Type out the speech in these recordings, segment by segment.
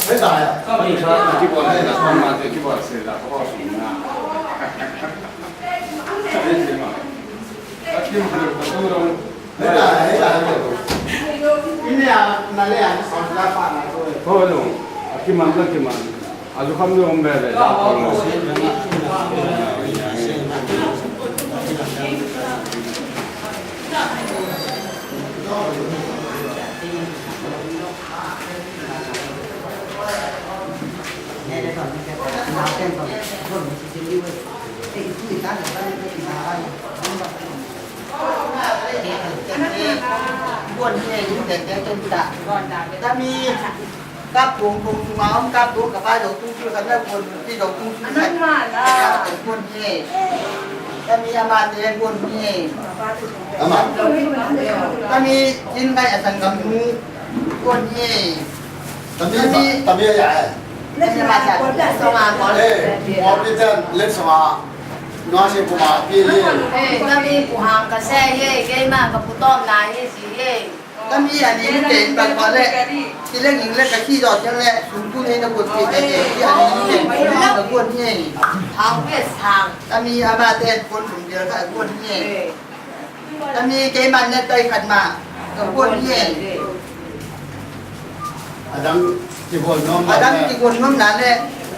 ไม่ตายอ่ะไม่ใช่ที่บอกเลยนะทำมาแต่ที่บอกเสร็จแล้วเขาบอกสูงนะไม่ใช่ไหมที่มันเป็นประตูเราไม่ตายไม่ตายไม่ตายนี่เนี่ยนั่นแหละสอนลาปานะด้วยเพราะว่าเราที่มันก็ที่มันอาจจะคำนวณแบบไหนล่ะคนเราบวนที่ยุ่งเด็กเด็กจนด่าถ้ามีกับผงผงม้ามกับผงกับป้าดอกตุ้งชื่อกันแล้วคนที่ดอกตุ้งชื่อกันเป็นบวนที่ถ้ามีอามาเดียบวนที่อามาถ้ามีจินไปสังกัมมูบวนที่ตอนนี้ใหญ่เล่นมาจากสมาหมอเลยหมอพี่เจ้าเล่นสมาน้องเชฟกูมาพี่เย่ถ้ามีผู้หางกระแสเย่เก่มากกับผู้ต้อมนายเย่สีเย่ถ้ามีอันนี้เก่งแบบมาเลยที่เล่นยิงเล่นกับขี้ดอดยังแหละคุณผู้นี้นะบวนที่เก่งที่อันนี้เก่งกับบวนที่ทางเวสทางถ้ามีอามาเดียคนผมเดียวกับบวนที่ถ้ามีเกมันเนี่ยใจขัดมากับบวนที่อาดังจีบวนน้องอาดังจีบวนน้องนั่นแหละ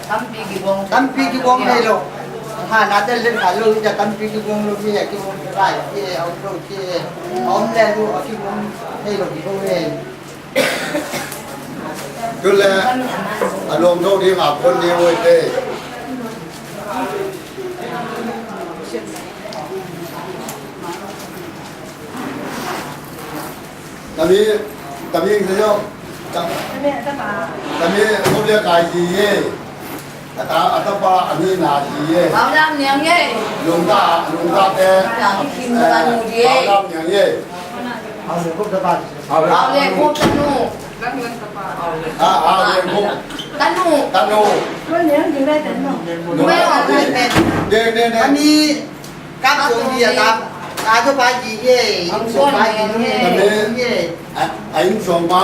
ทำปีกี่วงให้ลูกถ้านัดเล่นขาลูกจะทำปีกี่วงลูกที่กี่วงได้ที่เอาลูกที่อมแรงลูกกี่วงให้ลูกกี่วงเองก็เลยอารมณ์โชคดีมากคนเดียวเลยตอนนี้เสียจังตอนนี้ผมเรียกกายจีเย่อัตบาอันนี้นาจีเย่เขาดำเนียงเย่ลุงตาเต้คิมกันนูเย่เขาดำอย่างเย่เอาเลยพวกตะบานเอาเลยพวกตะนูเอาเลยพวกตะนูก็เลี้ยงอยู่ได้แต่หนูไม่ออกเลยเป็นเด่นอันนี้กับตัวเดียวกับอาตัวไปจีเย่ตัวไปจีเย่ไอ้สองเบา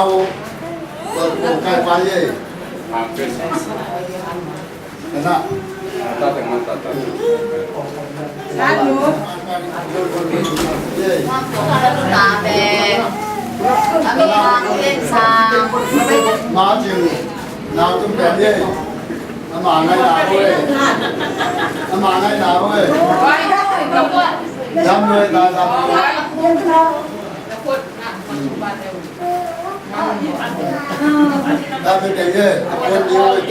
ตัวใกล้ไปเย่เป็นนั่นน่ะตาแต่งมันตาร้านหนูความสุขและตาแดงมีทางเล่นซามาจริงนาตุ้มแก่เย่มาไงนาเว้ยมาไงนาเว้ยจำเลยตาจำถ้าเป็นอย่างนี้คนเดียวเลย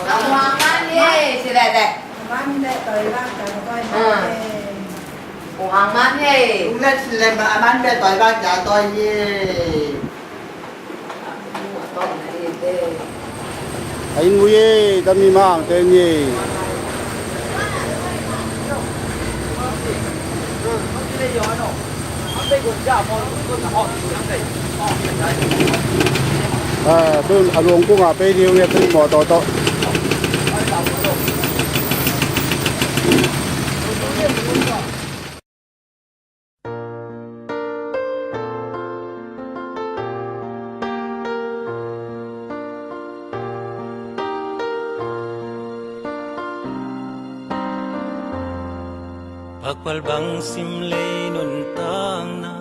เอาวางบ้านนี่สิแหละแต่บ้านได้ต่อยบ้านแต่ก็วางบ้านนี่เล่นเล่นบ้านได้ต่อยบ้านจ่าต่อยเย่ไอ้งูเย่จะมีมั่งเต็มเย่ต้นอารมณ์กุ้งไปเดียวเนี่ยขึ้นหมอต่อPakwal bang simle nun tang na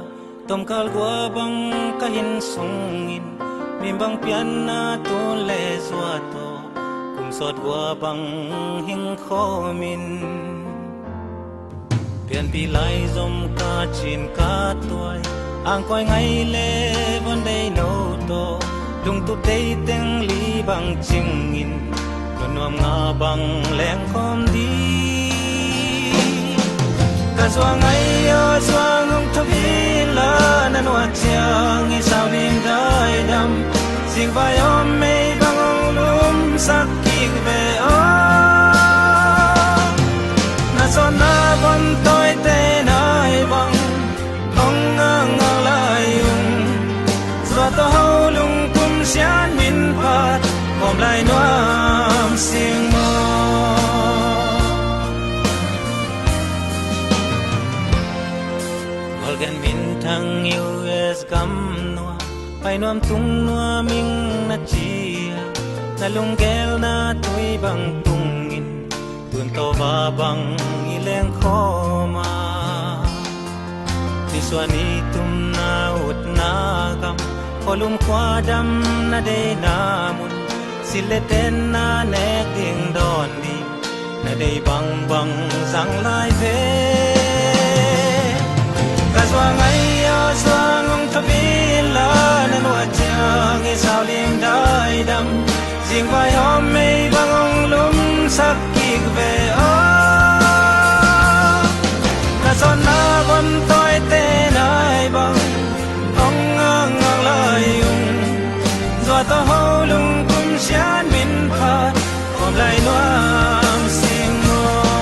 Tomkal gua bang kahin songin Mimbang pian na tole suato Kum sot gua bang hing khomin Pian pilai zom ka chin ka tuai Ang koi ngai le von day no to Lung tup day teng li bang chingin Nuam nga bang leng khom di Kaswang ayo swang ung thapila nanwa chiang I sao nim dai dam sing vai om mei bang ong lum sak ki ve o na son na bon toi te nai bang ong ngang lai ung zwa to ho lung kum sian min pat om lai nuam sing mo Gan min thang US gam noa pai nuam tung noa ming na chia na lunggel na tuy bang tungin tun to babang ileng koma tiswani tum na ut nagam kolum kwadam na de namun sileten na nek ding don di na de bang bang sang lai ve kazwang ay azwang ong tabila na nuadyang isaw lim dai dam jing vai hôm mây bang ong lum sak kik ve o na son na bon toi te nai bang ong ngang ngang lai yung do to ho lung kum sian min phat om lai nuam sing mo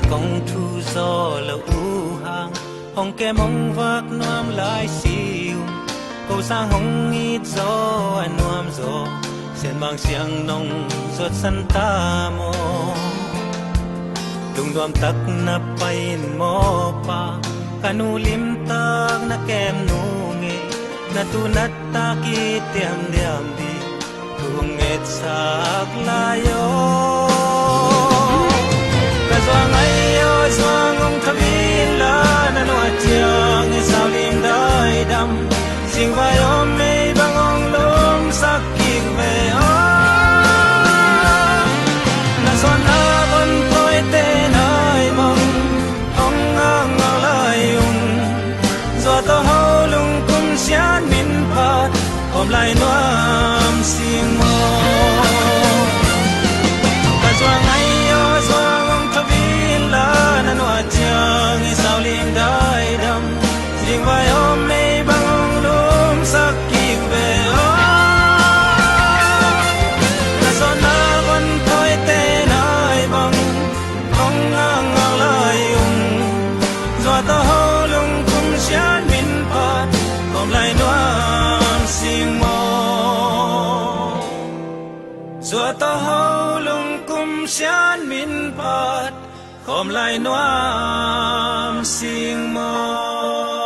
công thu gió là u hàng hồng kem hồng vác nuam lại siêu cầu sang hồng ít gió anh nuam gió sen mang xiang nồng ruột săn ta mô lung nuam tắc na pain mo pa kanu lim tak na kem nu nge na tu nat ta ki tiam diam di tu nget sak layo kazwang ay azwang ong kabila na nuadyang isaw lim dai dam sing vai om mây bang ong lum sak kik ve o na son na bon toi te nai mong ong ngang ngang lai yung do to ho lung kum sian min phat om lai nuam sing mo kazwang ay azwang na nuadyang isaw lim dai dam jing vai hôm mây bang ong lum sak kik ve o na son na bon toi te nai bang ong ngang ngang lai yung do to ho lung kum sian min phat om lai nuam sing mo do to ho lung kum sian min phat hôm lại noam sing mo